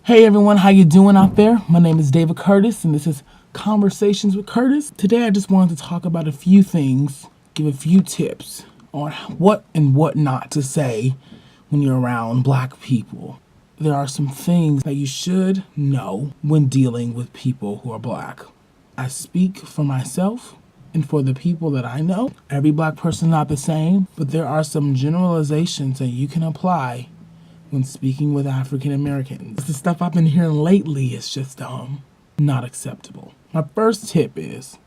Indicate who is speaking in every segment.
Speaker 1: Hey everyone, how you doing out there? My name is David Curtis and this is Conversations with Curtis. Today I just wanted to talk about a few things, give a few tips on what and what not to say when you're around black people. There are some things that you should know when dealing with people who are black. I speak for myself and for the people that I know. Every black person is not the same, but there are some generalizations that you can apply when speaking with African Americans. The stuff I've been hearing lately is just not acceptable. My first tip is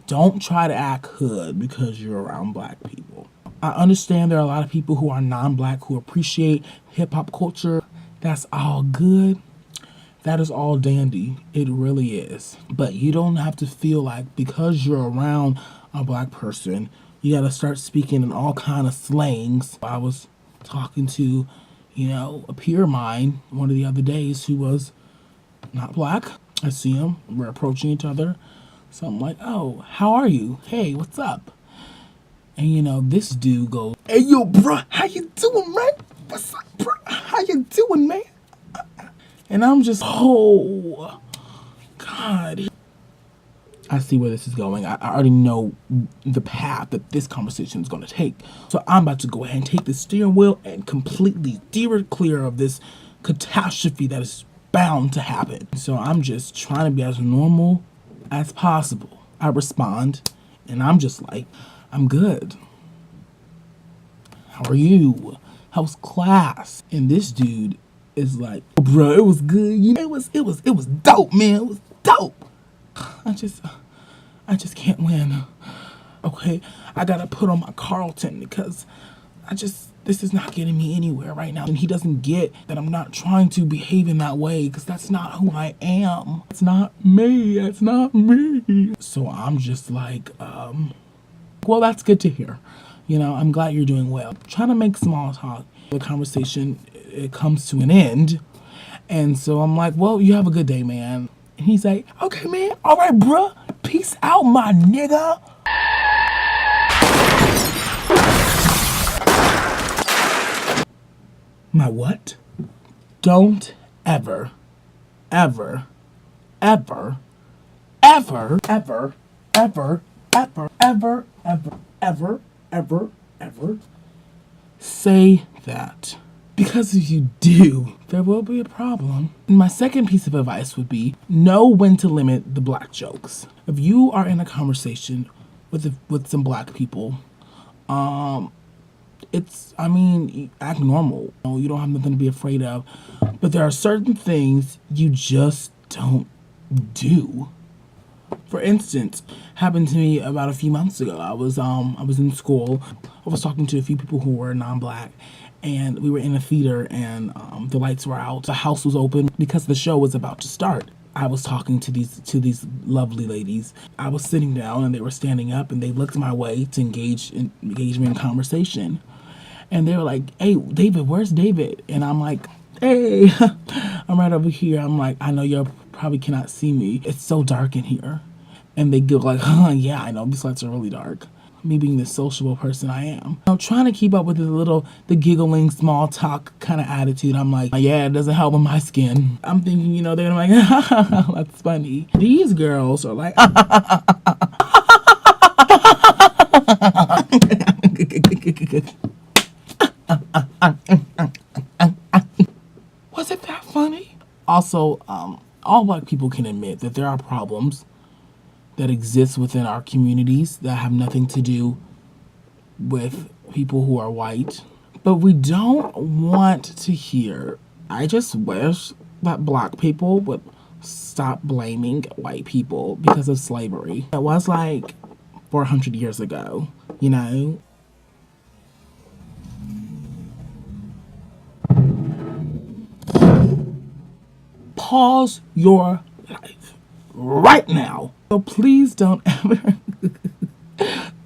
Speaker 1: don't try to act hood because you're around black people. I understand there are a lot of people who are non-black who appreciate hip-hop culture. That's all good. That is all dandy. It really is. But you don't have to feel like because you're around a black person, you gotta start speaking in all kind of slangs. I was talking to a peer of mine one of the other days who was not black. I see him. We're approaching each other. So I'm like, oh, how are you? Hey, what's up? And this dude goes, hey, yo, bro, how you doing, man? What's up, bro? How you doing, man? And I'm just, oh, God. I see where this is going. I already know the path that this conversation is going to take. So I'm about to go ahead and take the steering wheel and completely steer it clear of this catastrophe that is bound to happen. So I'm just trying to be as normal as possible. I respond, and I'm just like, I'm good. How are you? How's class? And this dude is like, oh, bro, it was good. It was dope, man. It was dope. I just can't win. Okay, I gotta put on my Carlton because this is not getting me anywhere right now. And he doesn't get that I'm not trying to behave in that way because that's not who I am. It's not me. It's not me. So I'm just like, well, that's good to hear. I'm glad you're doing well. Trying to make small talk. The conversation, it comes to an end. And so I'm like, well, you have a good day, man. And he's like, okay, man. All right, bruh. Peace out, my nigga. My what? Don't ever, ever, ever, ever, ever, ever, ever, ever, ever, ever, ever, ever say that. Because if you do, there will be a problem. And my second piece of advice would be know when to limit the black jokes. If you are in a conversation with some black people, act normal. You don't have nothing to be afraid of. But there are certain things you just don't do. For instance, happened to me about a few months ago. I was in school. I was talking to a few people who were non-black. And we were in a theater and the lights were out. The house was open because the show was about to start. I was talking to these lovely ladies. I was sitting down and they were standing up and they looked my way to engage me in conversation. And they were like, hey, David, where's David? And I'm like, hey, I'm right over here. I'm like, I know you probably cannot see me. It's so dark in here. And they go like, yeah, I know. These lights are really dark. Me being the sociable person I am. I'm trying to keep up with the giggling, small talk kind of attitude. I'm like, yeah, it doesn't help with my skin. I'm thinking, they're like, that's funny. These girls are like, was it that funny? Also, all black people can admit that there are problems that exist within our communities that have nothing to do with people who are white. But we don't want to hear, I just wish that black people would stop blaming white people because of slavery. It was like 400 years ago, Pause your life right now. So please don't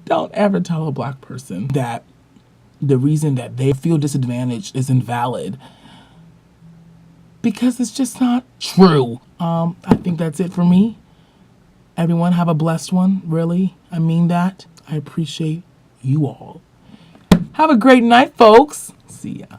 Speaker 1: ever tell a black person that the reason that they feel disadvantaged is invalid, because it's just not true. I think that's it for me. Everyone have a blessed one, really. I mean that. I appreciate you all. Have a great night, folks. See ya.